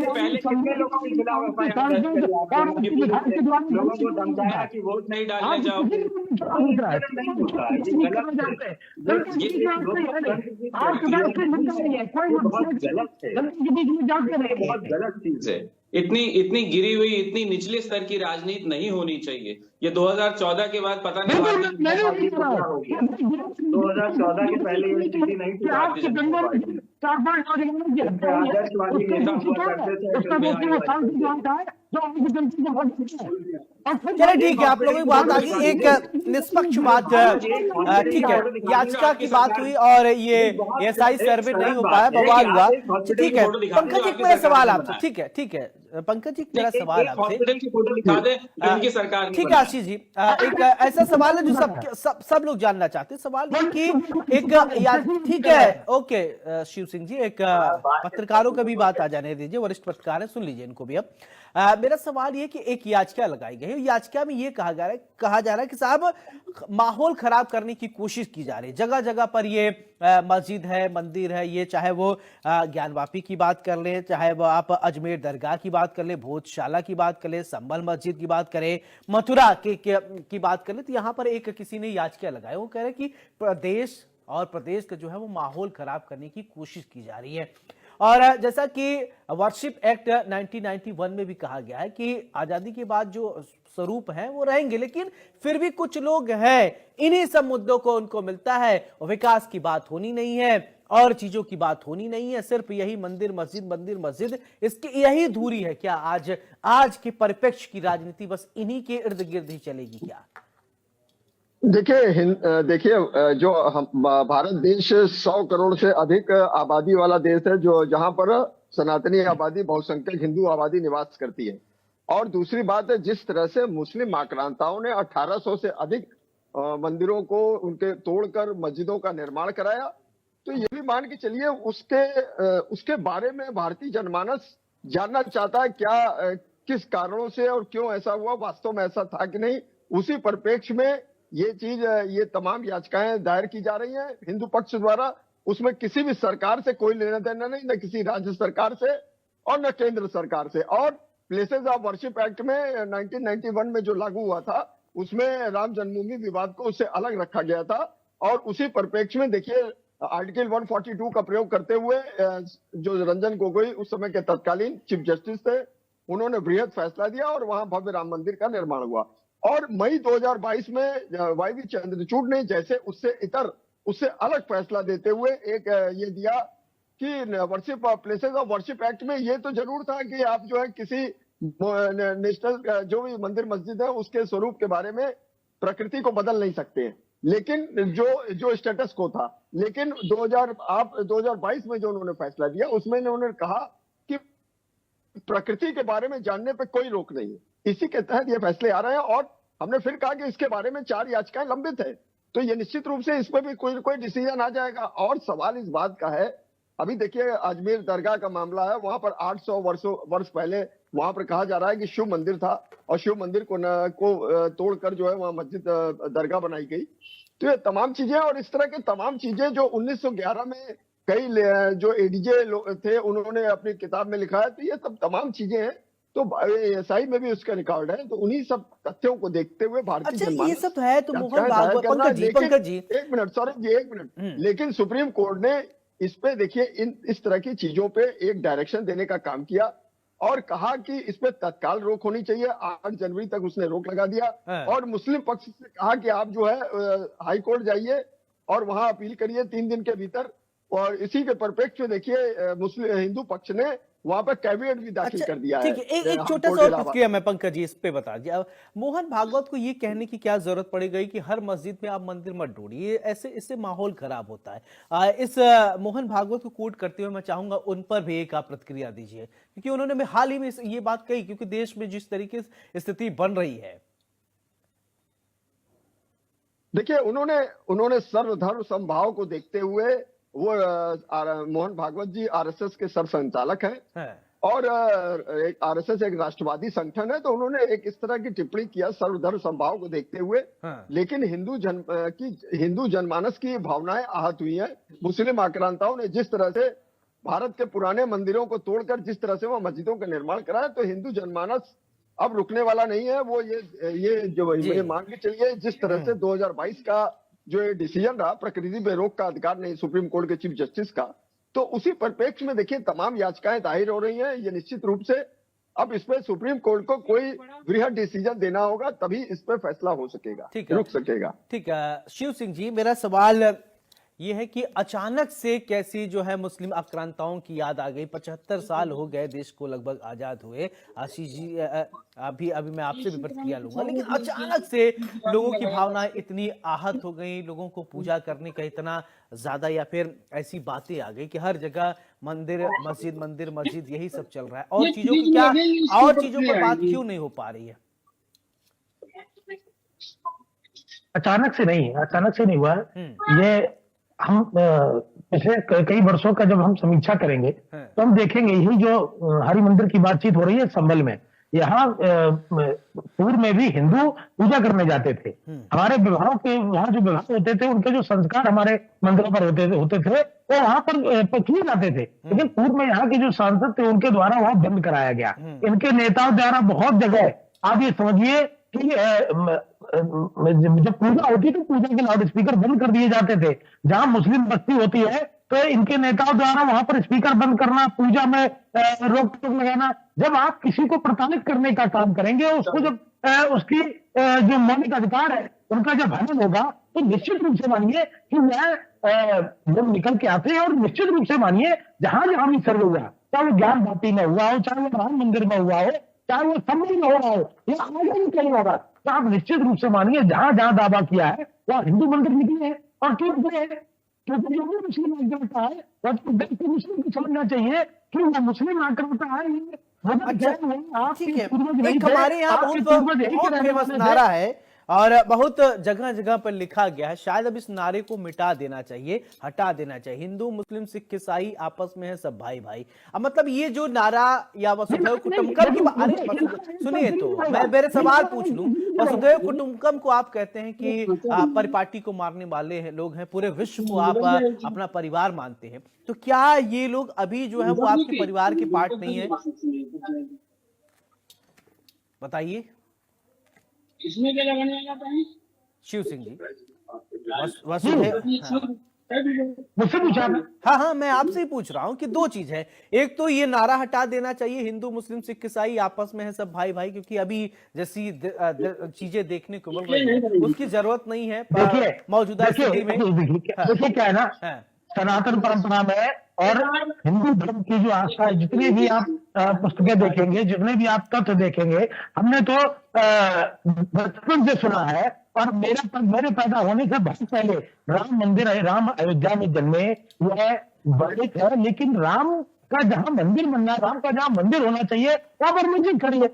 पहले कितने लोगों के खिलाफ लोगों को धमकाया कि वोट नहीं डालने जाओ। बहुत गलत चीज है। इतनी गिरी हुई, इतनी निचले स्तर की राजनीति नहीं होनी चाहिए। ये 2014 के बाद पता नहीं 2014 के पहले ये स्थिति नहीं थी। आदर्शवादी नेता हुआ करते थे। चलिए ठीक है, आप लोगों की बात आ गई, एक निष्पक्ष बात, ठीक है, याचिका की बात हुई और ये एसआई सर्वे नहीं हो पाया, बवाल हुआ, ठीक है। पंकज जी मेरा सवाल आपसे, ठीक है पंकज जी मेरा सवाल आपसे, ठीक है आशीष जी, एक ऐसा सवाल है जो सब लोग जानना चाहते हैं। सवाल ये कि एक ठीक है, ओके शिव सिंह जी, एक पत्रकारों का भी बात आ जाने दीजिए, वरिष्ठ पत्रकार है, सुन लीजिए इनको भी। अब मेरा सवाल ये कि एक याचिका लगाई गई है, याचिका में ये कहा जा रहा है कि साहब माहौल खराब करने की कोशिश की जा रही है। जगह जगह पर ये मस्जिद है, मंदिर है, ये चाहे वो ज्ञानवापी की बात कर ले, चाहे वो आप अजमेर दरगाह की बात कर ले, भोजशाला की बात कर ले, संभल मस्जिद की बात करें, मथुरा की बात कर ले, तो यहाँ पर एक किसी ने याचिका लगाई, वो कह रहे कि प्रदेश का जो है वो माहौल खराब करने की कोशिश की जा रही है। और जैसा कि वर्शिप एक्ट 1991 में भी कहा गया है कि आजादी के बाद जो स्वरूप हैं वो रहेंगे, लेकिन फिर भी कुछ लोग हैं, इन्हीं सब मुद्दों को उनको मिलता है और विकास की बात होनी नहीं है और चीजों की बात होनी नहीं है, सिर्फ यही मंदिर मस्जिद इसकी यही धुरी है। क्या आज के परिप्रेक्ष्य की राजनीति बस इन्हीं के इर्द गिर्द ही चलेगी क्या? देखिए जो भारत देश 100 करोड़ से अधिक आबादी वाला देश है, जो जहां पर सनातनी आबादी, बहुसंख्यक हिंदू आबादी निवास करती है। और दूसरी बात है, जिस तरह से मुस्लिम आक्रांताओं ने 1800 से अधिक मंदिरों को उनके तोड़कर मस्जिदों का निर्माण कराया, तो ये भी मान के चलिए उसके बारे में भारतीय जनमानस जानना चाहता है क्या, किस कारणों से और क्यों ऐसा हुआ, वास्तव में ऐसा था कि नहीं। उसी परिप्रेक्ष्य में ये तमाम याचिकाएं दायर की जा रही हैं हिंदू पक्ष द्वारा। उसमें किसी भी सरकार से कोई लेना देना नहीं, न किसी राज्य सरकार से और न केंद्र सरकार से। और प्लेसेस ऑफ वर्शिप एक्ट में 1991 में जो लागू हुआ था, उसमें राम जन्मभूमि विवाद को उससे अलग रखा गया था। और उसी परिप्रेक्ष्य में देखिए आर्टिकल 142 का प्रयोग करते हुए जो रंजन गोगोई उस समय के तत्कालीन चीफ जस्टिस थे, उन्होंने बृहद फैसला दिया और वहां भव्य राम मंदिर का निर्माण हुआ। और मई 2022 में वाईवी चंद्रचूड़ ने जैसे उससे अलग फैसला देते हुए एक ये दिया कि worship places of worship act में ये तो जरूर था कि आप जो है किसी नेशनल जो भी मंदिर मस्जिद है उसके स्वरूप के बारे में प्रकृति को बदल नहीं सकते हैं, लेकिन जो स्टेटस को था। लेकिन 2022 में जो उन्होंने फैसला दिया उसमें उन्होंने कहा कि प्रकृति के बारे में जानने पे कोई रोक नहीं है। इसी के तहत ये फैसले आ रहे हैं और हमने फिर कहा कि इसके बारे में 4 याचिकाएं लंबित है, तो ये निश्चित रूप से इस पर भी कोई डिसीजन आ जाएगा। और सवाल इस बात का है, अभी देखिए अजमेर दरगाह का मामला है, वहां पर 800 वर्ष पहले वहां पर कहा जा रहा है कि शिव मंदिर था और शिव मंदिर को तोड़कर जो है वहां मस्जिद दरगाह बनाई गई। तो ये तमाम चीजें और इस तरह की तमाम चीजें जो 1911 में कई जो एडीजे थे उन्होंने अपनी किताब में लिखा है, तो ये सब तमाम चीजें हैं। तो एसआई में भी उसका रिकॉर्ड है। तो उन्हीं सब तथ्यों को देखते हुए भारतीय अच्छा, ये सब तो है तो मोहन भागवत पंकज जी एक मिनट लेकिन सुप्रीम कोर्ट ने इस पे देखिए इस तरह की चीजों पे एक डायरेक्शन देने का काम किया और कहा कि इस पे तत्काल रोक होनी चाहिए। 8 जनवरी तक उसने रोक लगा दिया और मुस्लिम पक्ष से कहा कि आप जो है हाई कोर्ट जाइए और वहां अपील करिए 3 दिन के भीतर। और इसी के परिप्रेक्ष्य में देखिए मुस्लिम हिंदू पक्ष ने वहां पर कैविएट भी दाखिल कर दिया है। ठीक है, एक छोटा सा और प्रतिक्रिया मैं पंकज जी इस पे बता दिया। मोहन भागवत को ये कहने की क्या जरूरत पड़ गई कि हर मस्जिद में आप मंदिर मत ढूंढिए, ऐसे इससे माहौल खराब होता है। इस मोहन भागवत को कोट करते हुए मैं चाहूंगा उन पर भी एक आप प्रतिक्रिया दीजिए, क्योंकि उन्होंने हाल ही में ये बात कही, क्योंकि देश में जिस तरीके से स्थिति बन रही है। देखिए उन्होंने सर्वधर्म समभाव को देखते हुए, वो मोहन भागवत जी आरएसएस के सरसंचालक हैं और आरएसएस एक राष्ट्रवादी संगठन है, तो उन्होंने एक इस तरह की टिप्पणी किया सर्वधर्म समभाव को देखते हुए। लेकिन हिंदू जनमानस की भावनाएं आहत हुई हैं। मुस्लिम आक्रांताओं ने जिस तरह से भारत के पुराने मंदिरों को तोड़कर जिस तरह से वह मस्जिदों का निर्माण कराया, तो हिंदू जनमानस अब रुकने वाला नहीं है। वो ये जो ये मान के चलिए जिस तरह से 2022 का जो ये डिसीजन रहा, प्रकृति पे रोक का अधिकार नहीं सुप्रीम कोर्ट के चीफ जस्टिस का, तो उसी परिप्रेक्ष्य में देखिए तमाम याचिकाएं दायर हो रही हैं। ये निश्चित रूप से अब इस पे सुप्रीम कोर्ट को कोई वृहद डिसीजन देना होगा, तभी इस पे फैसला हो सकेगा, रुक सकेगा। ठीक है शिव सिंह जी, मेरा सवाल ये है कि अचानक से कैसी जो है मुस्लिम आक्रांताओं की याद आ गई। 75 साल हो गए देश को लगभग आजाद हुए। आशीष जी अभी मैं आपसे भी प्रतिक्रिया लूंगा, लेकिन अचानक से लोगों की भावनाएं इतनी आहत हो गई, लोगों को पूजा करने का इतना ज्यादा, या फिर ऐसी बातें आ गई कि हर जगह मंदिर मस्जिद यही सब चल रहा है, और चीजों की क्या और चीजों पर बात क्यों नहीं हो पा रही है? अचानक से नहीं हुआ ये। हम पिछले कई वर्षों का जब हम समीक्षा करेंगे तो हम देखेंगे यही जो हरि मंदिर की बातचीत हो रही है संभल में, यहाँ पूर्व में भी हिंदू पूजा करने जाते थे। हमारे विवाहों के वहां जो विवाह होते थे, उनके जो संस्कार हमारे मंदिरों पर होते थे वो वहां पर किए जाते थे। लेकिन पूर्व में यहाँ के जो सांसद थे उनके द्वारा वहां बंद कराया गया। इनके नेताओं द्वारा बहुत जगह आप ये समझिए कि जब पूजा होती तो पूजा के लाउड स्पीकर बंद कर दिए जाते थे। जहां मुस्लिम बस्ती होती है तो इनके नेताओं द्वारा वहां पर स्पीकर बंद करना, पूजा में रोक टोक लगाना। जब आप किसी को प्रताड़ित करने का काम करेंगे, उसको जब उसकी जो मौलिक अधिकार है उनका जब हनन होगा, तो निश्चित रूप से मानिए कि वह जब निकल के आते हैं, और निश्चित रूप से मानिए जहां जहां भी सर्वे हुआ, चाहे वो ज्ञान भाटी में हुआ हो, चाहे वो राम मंदिर में हुआ हो, चाहे वो संभल में हो रहा हो, या आगे भी कहीं होगा, तो आप निश्चित रूप से मानिए जहां जहां दावा किया है वहां हिंदू मंदिर निकले हैं। और क्यों निकले हैं? क्योंकि जो भी मुस्लिम आक्रमता है वह तो मुस्लिम को समझना चाहिए कि वो मुस्लिम आक्रमता है। ठीक है, एक हमारे यहाँ बहुत फेमस नारा है और बहुत जगह जगह पर लिखा गया है, शायद अब इस नारे को मिटा देना चाहिए, हटा देना चाहिए। हिंदू मुस्लिम सिख ईसाई आपस में है सब भाई भाई। अब मतलब ये जो नारा या वसुधैव कुटुंबकम की, अरे सुनिए तो मैं मेरे सवाल पूछ लूं, वसुधैव कुटुंबकम को आप कहते हैं कि परिपाटी को मारने वाले हैं लोग हैं, पूरे विश्व को आप अपना परिवार मानते हैं, तो क्या ये लोग अभी जो है वो आपके परिवार के पार्ट नहीं है? बताइए। इसमें क्या लगाने जाता है? शिव सिंह जी, वसुधैव, मुझसे पूछा? हाँ, मैं आपसे ही पूछ रहा हूँ कि दो चीज है, एक तो ये नारा हटा देना चाहिए, हिंदू मुस्लिम सिख ईसाई आपस में है सब भाई भाई, क्योंकि अभी जैसी चीजें देखने को मिल रही है उसकी जरूरत नहीं है मौजूदा स्थिति में। देखिए क्या है ना, सनातन परंपरा में और हिंदू धर्म की जो आस्था है, जितनी भी आप पुस्तकें देखेंगे, जितने भी आप तथ्य देखेंगे, हमने तो बचपन से सुना है, और मेरे पैदा होने से बहुत पहले राम मंदिर है, राम अयोध्या में जन्मे, यह वर्णित है। लेकिन राम का जहां मंदिर बनना, राम का जहां मंदिर होना चाहिए वहां पर मस्जिद खड़ी है,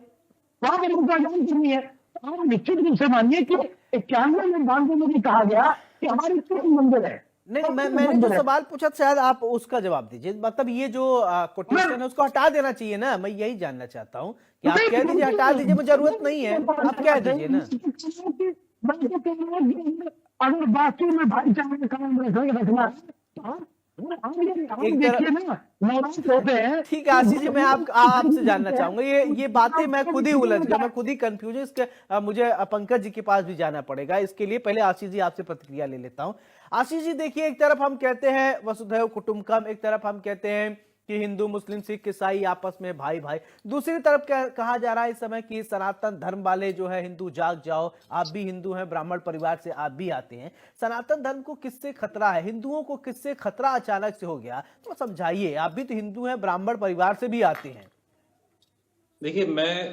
वहां पर उनका जान करनी है। आप निश्चित रूप से मानिए कि 91 में भी कहा गया कि हमारे तीन मंदिर है। नहीं, मैंने जो सवाल पूछा शायद आप उसका जवाब दीजिए। मतलब ये जो कोटेशन है उसको हटा देना चाहिए ना, मैं यही जानना चाहता हूँ कि आप कह दीजिए हटा दीजिए, मुझे जरूरत नहीं है, आप कह दीजिए ना। अगर बाकी में भाईचारे में काम रखना, ठीक है आशीष जी, मैं आपसे जानना चाहूंगा, ये बातें मैं खुद ही उलझ गया, मैं खुद ही कंफ्यूज हूँ। इसके मुझे पंकज जी के पास भी जाना पड़ेगा, इसके लिए पहले आशीष जी आपसे प्रतिक्रिया ले लेता हूँ। आशीष जी देखिए, एक तरफ हम कहते हैं वसुधैव कुटुंबकम, एक तरफ हम कहते हैं कि हिंदू मुस्लिम सिख ईसाई आपस में भाई भाई, दूसरी तरफ क्या कहा जा रहा है इस समय कि सनातन धर्म वाले जो है हिंदू जाग जाओ, आप भी हिंदू हैं, ब्राह्मण परिवार से आप भी आते हैं। सनातन धर्म को किससे खतरा है, हिंदुओं को किससे खतरा अचानक से हो गया, तो समझाइए, आप भी तो हिंदू हैं, ब्राह्मण परिवार से भी आते हैं। देखिए, मैं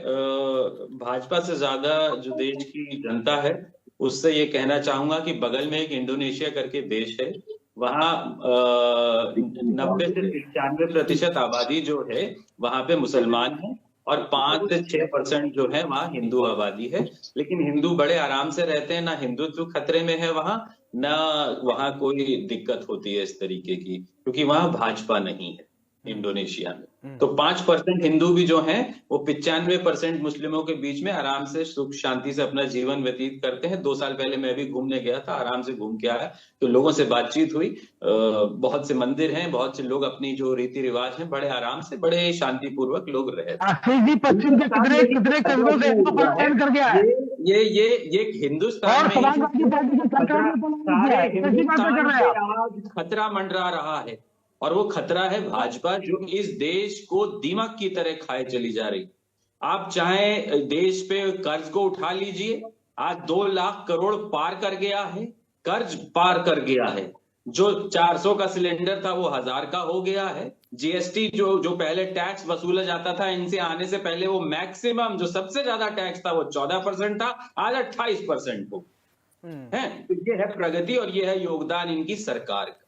भाजपा से ज्यादा जो देश की जनता है उससे ये कहना चाहूंगा कि बगल में एक इंडोनेशिया करके देश है, वहाँ 90 से 95% आबादी जो है वहां पे मुसलमान है, और 5 से 6% जो है वहाँ हिंदू आबादी है। लेकिन हिंदू बड़े आराम से रहते हैं, ना हिंदुत्व खतरे में है वहाँ, ना वहाँ कोई दिक्कत होती है इस तरीके की, क्योंकि वहाँ भाजपा नहीं है इंडोनेशिया में। तो 5% हिंदू भी जो हैं वो 95% मुस्लिमों के बीच में आराम से सुख शांति से अपना जीवन व्यतीत करते हैं। 2 साल पहले मैं भी घूमने गया था, आराम से घूम के आया, तो लोगों से बातचीत हुई, बहुत से मंदिर हैं, बहुत से लोग अपनी जो रीति रिवाज हैं बड़े आराम से, बड़े शांतिपूर्वक लोग रहते हैं। पश्चिम के कितने कदमों से कर गया है ये हिंदुस्तान में खतरा मंडरा रहा है, और वो खतरा है भाजपा, जो इस देश को दीमक की तरह खाए चली जा रही। आप चाहे देश पे कर्ज को उठा लीजिए, आज 2 लाख करोड़ पार कर गया है, कर्ज पार कर गया है। जो 400 का सिलेंडर था वो 1000 का हो गया है। जीएसटी जो पहले टैक्स वसूला जाता था इनसे आने से पहले, वो मैक्सिमम जो सबसे ज्यादा टैक्स था वो 14% था, आज 28% हो है। तो ये है प्रगति और ये है योगदान इनकी सरकार का।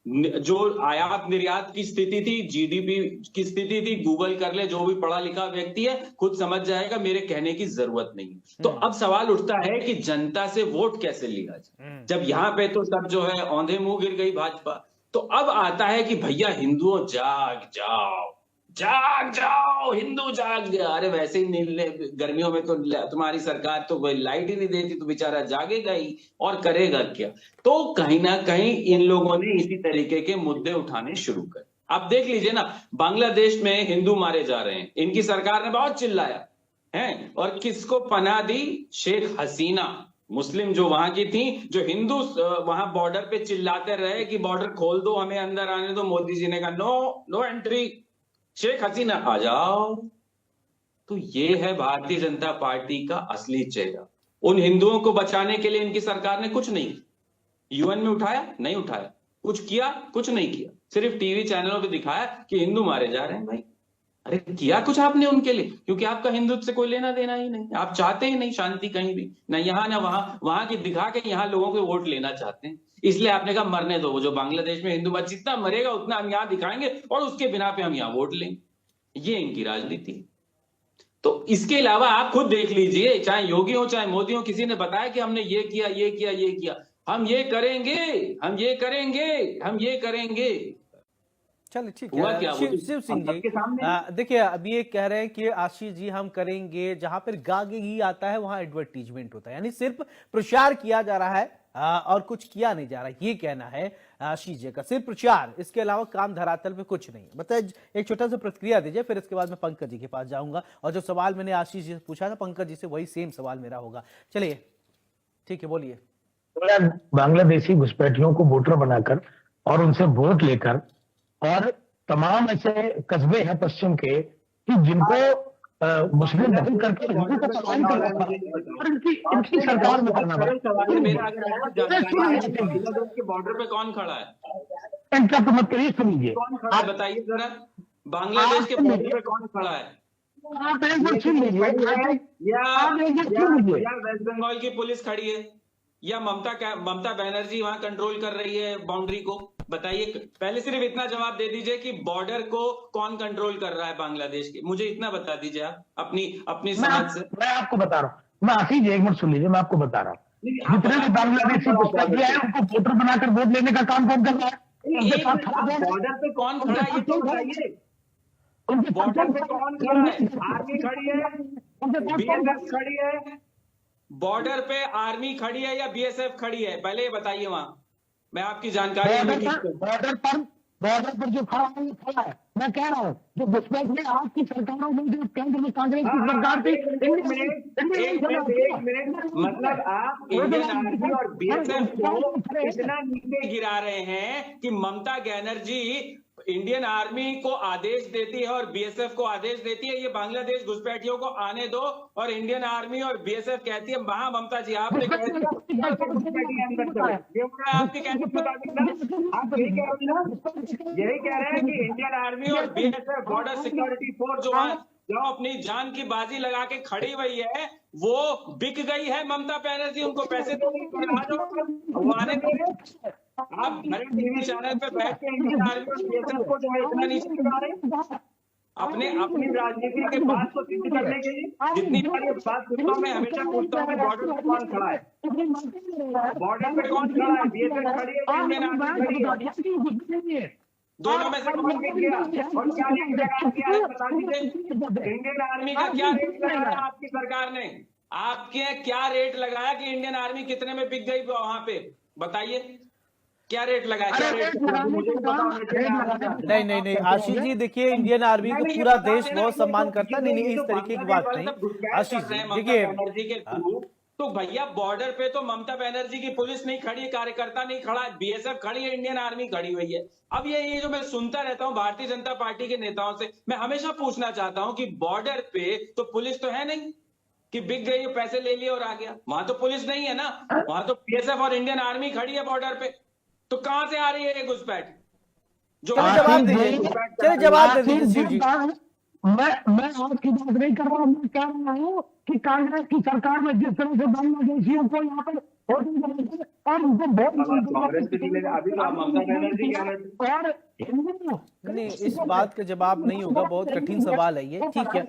जो आयात निर्यात की स्थिति थी, जीडीपी की स्थिति थी, गूगल कर ले, जो भी पढ़ा लिखा व्यक्ति है खुद समझ जाएगा, मेरे कहने की जरूरत नहीं। तो अब सवाल उठता है कि जनता से वोट कैसे लिया जाए, जब यहाँ पे तो सब जो है औंधे मुंह गिर गई भाजपा। तो अब आता है कि भैया हिंदुओं जाग जाओ, जाग जाओ, हिंदू जाग गया। अरे वैसे ही गर्मियों में तो तुम्हारी सरकार तो लाइट ही नहीं देती, तो बेचारा जागेगा ही और करेगा क्या। तो कहीं ना कहीं इन लोगों ने इसी तरीके के मुद्दे उठाने शुरू कर। आप देख लीजिए ना, बांग्लादेश में हिंदू मारे जा रहे हैं, इनकी सरकार ने बहुत चिल्लाया है, और किसको पनाह दी? शेख हसीना, मुस्लिम जो वहां की थी, जो हिंदू वहां बॉर्डर पे चिल्लाते रहे कि बॉर्डर खोल दो, हमें अंदर आने दो, मोदी जी ने कहा no no entry, Sheikh Hasina आ जाओ। तो ये है भारतीय जनता पार्टी का असली चेहरा। उन हिंदुओं को बचाने के लिए इनकी सरकार ने कुछ नहीं किया। यूएन में उठाया नहीं उठाया, कुछ किया कुछ नहीं किया, सिर्फ टीवी चैनलों पे दिखाया कि हिंदू मारे जा रहे हैं। भाई अरे किया कुछ आपने उनके लिए? क्योंकि आपका हिंदुत्व से कोई लेना देना ही नहीं, आप चाहते ही नहीं शांति कहीं भी, ना यहाँ ना वहां, वहां की दिखा के यहाँ लोगों को वोट लेना चाहते हैं। इसलिए आपने कहा मरने दो, वो जो बांग्लादेश में हिंदू बच्चा जितना मरेगा उतना हम यहाँ दिखाएंगे और उसके बिना पे हम यहाँ वोट लेंगे। ये इनकी राजनीति है। तो इसके अलावा आप खुद देख लीजिए, चाहे योगी हो चाहे मोदी हो, किसी ने बताया कि हमने ये किया ये किया ये किया, हम ये करेंगे हम ये करेंगे हम ये करेंगे। चलिए ठीक हुआ है। क्या? वो तो शिव सिंह हम सबके सामने जी, देखिए अभी ये कह रहे हैं कि आशीष जी हम करेंगे, जहां पर गागे ही आता है वहां एडवर्टीजमेंट होता है, यानी सिर्फ प्रचार किया जा रहा है और कुछ किया नहीं जा रहा, ये कहना है आशीष जी का, सिर्फ प्रचार, इसके अलावा काम धरातल पे कुछ नहीं। बताइए, एक छोटा सा प्रतिक्रिया दीजिए, फिर इसके बाद मैं पंकज जी के पास जाऊंगा और जो सवाल मैंने आशीष जी से पूछा था पंकज जी से वही सेम सवाल मेरा होगा। चलिए ठीक है, बोलिए। बांग्लादेशी घुसपैठियों को वोटर बनाकर और उनसे वोट लेकर, और तमाम ऐसे कस्बे हैं पश्चिम के कि जिनको मुस्लिम दखल करके हिंदू को पलायन करना पड़ा और इनकी सरकार में करना बॉर्डर पे कौन खड़ा है? इनका तो मत करिए, सुनिए कौन खड़ा है बताइए जरा, बांग्लादेश के बॉर्डर पे कौन खड़ा है? आप एक बार सुन लीजिए, या वेस्ट बंगाल की पुलिस खड़ी है, या ममता बनर्जी वहां कंट्रोल कर रही है बाउंड्री को? बताइए, पहले सिर्फ इतना जवाब दे दीजिए कि बॉर्डर को कौन कंट्रोल कर रहा है बांग्लादेश के, मुझे इतना बता दीजिए आप अपनी समझ से। मैं आपको बता रहा हूँ, मैं आशीष एक मिनट सुन लीजिए, मैं आपको बता रहा हूँ, जितने भी बांग्लादेशी घुसपैठी हैं उनको वोटर बनाकर वोट लेने का काम कौन कर रहा है? बॉर्डर पे कौन खड़ा है ये तो बताइए। बॉर्डर पे कौन खड़ा है? आर्मी खड़ी है, बीएसएफ खड़ी है, बॉर्डर पे आर्मी खड़ी है या बीएसएफ खड़ी है? पहले ये बताइए, वहां मैं आपकी जानकारी। बॉर्डर पर जो खड़ा है वो खड़ा है, मैं कह रहा हूँ जो घुसपैठ में आपकी सरकारों में, जो केंद्र में कांग्रेस की सरकार थी, एक मिनट, मतलब आप इंडियन आर्मी और बीएसएफ को इतना नीचे गिरा रहे हैं कि ममता बनर्जी इंडियन आर्मी को आदेश देती है और बीएसएफ को आदेश देती है ये बांग्लादेश घुसपैठियों को आने दो, और इंडियन आर्मी और बीएसएफ कहती है वहां ममता जी आपने आपके कहने मुताबिक आप यही कह रहे हैं कि इंडियन आर्मी और बीएसएफ बॉर्डर सिक्योरिटी फोर्स जो अपनी जान की बाजी लगा के खड़ी हुई है वो बिक गई है ममता बनर्जी, उनको पैसे दो, आने देंगे। आप हर टीवी चैनल पे बैठ के इंडियन आर्मी और बीएसएफ को जो है इतना नीचे गिरा रहे हैं अपनी राजनीति के बात को सिद्ध करने के लिए। जितनी बार ये बात सुनता हूं मैं हमेशा पूछता हूँ बॉर्डर पे कौन खड़ा है, बॉर्डर पे कौन खड़ा है, बीएसएफ खड़ी है, इंडियन आर्मी खड़ी है, दोनों में से कौन बिक गया और क्या रेट लगा दिया है बता दीजिए। इंडियन आर्मी का क्या रेट लगाया आपकी सरकार ने? आपके क्या रेट लगाया कि इंडियन आर्मी कितने में बिक गई वहां पे? बताइए क्या रेट लगाया, क्या रेट? नहीं आशीष जी, देखिए इंडियन आर्मी को पूरा देश बहुत सम्मान करता है, नहीं इस तरीके की बात नहीं आशीष जी। देखिए तो भैया बॉर्डर पे तो ममता बनर्जी की पुलिस नहीं खड़ी, कार्यकर्ता नहीं खड़ा, बीएसएफ खड़ी है, इंडियन आर्मी खड़ी हुई है। अब ये जो मैं सुनता रहता हूं भारतीय जनता पार्टी के नेताओं से, मैं हमेशा पूछना चाहता हूं कि बॉर्डर पे तो पुलिस तो है नहीं कि बिक गई, पैसे ले लिए और आ गया, वहां तो पुलिस नहीं है ना, वहां तो बीएसएफ और इंडियन आर्मी खड़ी है बॉर्डर पे, तो कहां से आ रही है ये घुसपैठ? जो जवाब दीजिए शिव जी। मैं आज की बात नहीं कर रहा हूँ, मैं कह रहा हूँ कि कांग्रेस की सरकार में जिस तरह से बांग्लादेशियों को यहाँ पर और उनको और नहीं, इस बात का जवाब नहीं होगा, बहुत कठिन सवाल है ये। ठीक है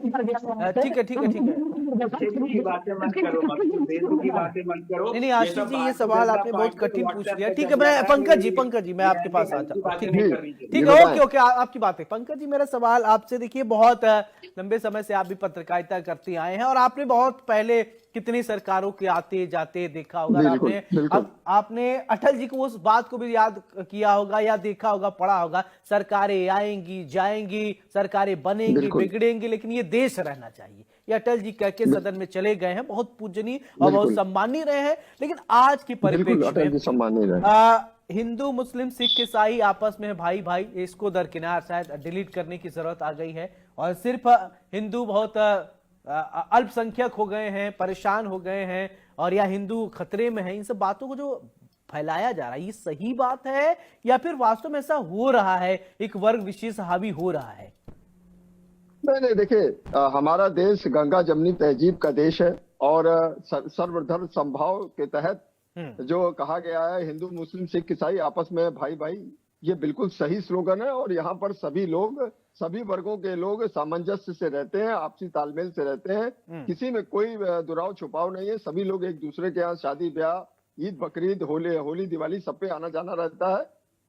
नहीं आशीष जी, ये सवाल आपने बहुत कठिन पूछ लिया। ठीक है, मैं पंकज जी मैं आपके पास आ जाता हूँ। ठीक है, ओके आपकी बात है। पंकज जी, मेरा सवाल आपसे, देखिए बहुत लंबे समय से आप भी पत्रकारिता करते आए हैं और आपने बहुत पहले कितनी सरकारों के आते जाते देखा होगा। बिल्कुल, बिल्कुल। आपने अटल जी को उस बात को भी याद किया होगा या देखा होगा, पढ़ा होगा, सरकारें आएंगी जाएंगी, सरकारें बनेंगी बिल्कुल। बिगड़ेंगी, लेकिन ये देश रहना चाहिए। ये अटल जी कह के सदन में चले गए हैं, बहुत पूजनीय और बहुत बिल्कुल। सम्मानीय रहे हैं। लेकिन आज के बिल्कुल परिप्रेक्ष्य अटल जी में सम्मान नहीं रहे। हिंदू मुस्लिम सिख ईसाई आपस में भाई भाई, इसको दरकिनार शायद डिलीट करने की जरूरत आ गई है और सिर्फ हिंदू बहुत अल्पसंख्यक हो गए हैं, परेशान हो गए हैं और या हिंदू खतरे में है। इन सब बातों को जो फैलाया जा रहा है, ये सही बात है या फिर वास्तव में ऐसा हो रहा है, एक वर्ग विशेष हावी हो रहा है? नहीं, देखिए, हमारा देश गंगा जमनी तहजीब का देश है और सर्वधर्म समभाव के तहत जो कहा गया है हिंदू मुस्लिम सिख ईसाई आपस में भाई भाई, ये बिल्कुल सही स्लोगन है। और यहाँ पर सभी लोग, सभी वर्गों के लोग सामंजस्य से रहते हैं, आपसी तालमेल से रहते हैं, किसी में कोई दुराव छुपाव नहीं है। सभी लोग एक दूसरे के यहाँ शादी ब्याह, ईद बकरीद, होली दिवाली सब पे आना जाना रहता है।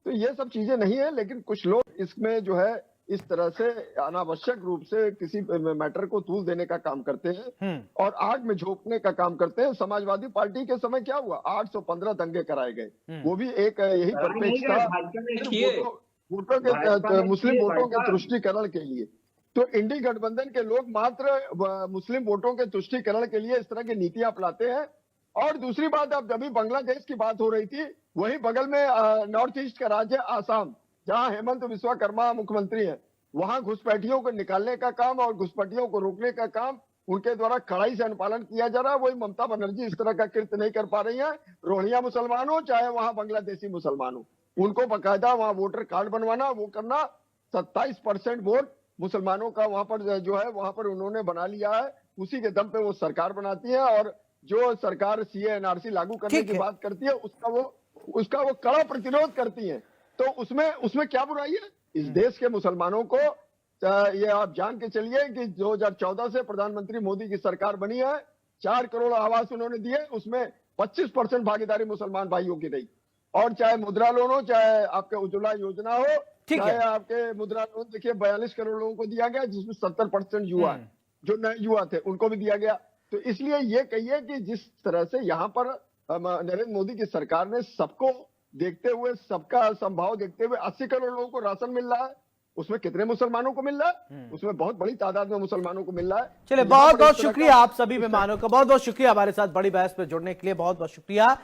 तो ये सब चीजें नहीं है, लेकिन कुछ लोग इसमें जो है इस तरह से अनावश्यक रूप से किसी मैटर को तूल देने का काम करते हैं और आग में झोंकने का काम करते हैं। समाजवादी पार्टी के समय क्या हुआ, 815 दंगे कराए गए, वो भी एक यही परिप्रेक्ष्य था, वोटों के मुस्लिम वोटों के तुष्टीकरण के लिए। तो इंडी गठबंधन के लोग मात्र मुस्लिम वोटों के तुष्टीकरण के लिए इस तरह की नीतियां अपनाते हैं। और दूसरी बात, अब अभी बांग्लादेश की बात हो रही थी, वही बगल में नॉर्थ ईस्ट का राज्य आसाम, जहां हेमंत विश्वकर्मा मुख्यमंत्री हैं, वहां घुसपैठियों को निकालने का काम और घुसपैठियों को रोकने का काम उनके द्वारा कड़ाई से अनुपालन किया जा रहा है। वही ममता बनर्जी इस तरह का कृत्य नहीं कर पा रही है। रोहिंग्या मुसलमान हो चाहे वहां बांग्लादेशी मुसलमान हो, उनको बाकायदा वहां वोटर कार्ड बनवाना, वो करना। 27% वोट मुसलमानों का वहां पर जो है वहां पर उन्होंने बना लिया है। उसी के दम पे वो सरकार बनाती है और जो सरकार सीए एनआरसी लागू करने की बात करती है उसका वो कड़ा प्रतिरोध करती है। तो उसमें क्या बुराई है? इस देश के मुसलमानों को ये आप जान के चलिए कि 2014 से प्रधानमंत्री मोदी की सरकार बनी है, 4 करोड़ आवास उन्होंने दिए, उसमें 25% भागीदारी मुसलमान भाइयों की रही। और चाहे मुद्रा लोन हो, चाहे आपके उज्ज्वला योजना हो, चाहे आपके मुद्रा लोन देखिए 42 करोड़ लोगों को दिया गया, जिसमें 70% युवा है, जो नए युवा थे उनको भी दिया गया। तो इसलिए ये कहिए कि जिस तरह से यहाँ पर नरेंद्र मोदी की सरकार ने सबको देखते हुए, सबका संभाव देखते हुए 80 करोड़ लोगों को राशन मिल रहा है, उसमें कितने मुसलमानों को मिल रहा है? उसमें बहुत बड़ी तादाद में मुसलमानों को मिल रहा है। चलिए, बहुत बहुत शुक्रिया आप सभी मेहमानों का, बहुत बहुत शुक्रिया हमारे साथ बड़ी बहस पे जुड़ने के लिए, बहुत बहुत शुक्रिया।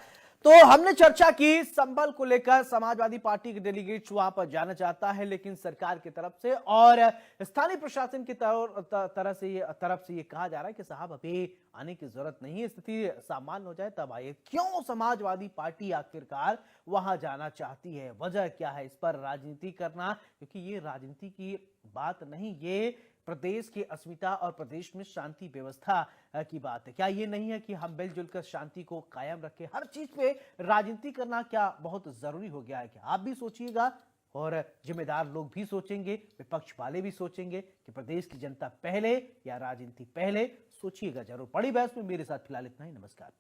तो हमने चर्चा की संभल को लेकर, समाजवादी पार्टी के डेलीगेट्स वहां पर जाना चाहता है, लेकिन सरकार की तरफ से और स्थानीय प्रशासन की तरफ से ये कहा जा रहा है कि साहब अभी आने की जरूरत नहीं है, स्थिति सामान्य हो जाए तब आइए। क्यों समाजवादी पार्टी आखिरकार वहां जाना चाहती है, वजह क्या है? इस पर राजनीति करना, क्योंकि ये राजनीति की बात नहीं, ये प्रदेश की अस्मिता और प्रदेश में शांति व्यवस्था की बात है। क्या ये नहीं है कि हम मिलजुल कर शांति को कायम रखें? हर चीज पे राजनीति करना क्या बहुत जरूरी हो गया है? क्या आप भी सोचिएगा और जिम्मेदार लोग भी सोचेंगे, विपक्ष वाले भी सोचेंगे कि प्रदेश की जनता पहले या राजनीति पहले? सोचिएगा जरूर। बड़ी बहस में मेरे साथ फिलहाल इतना ही। नमस्कार।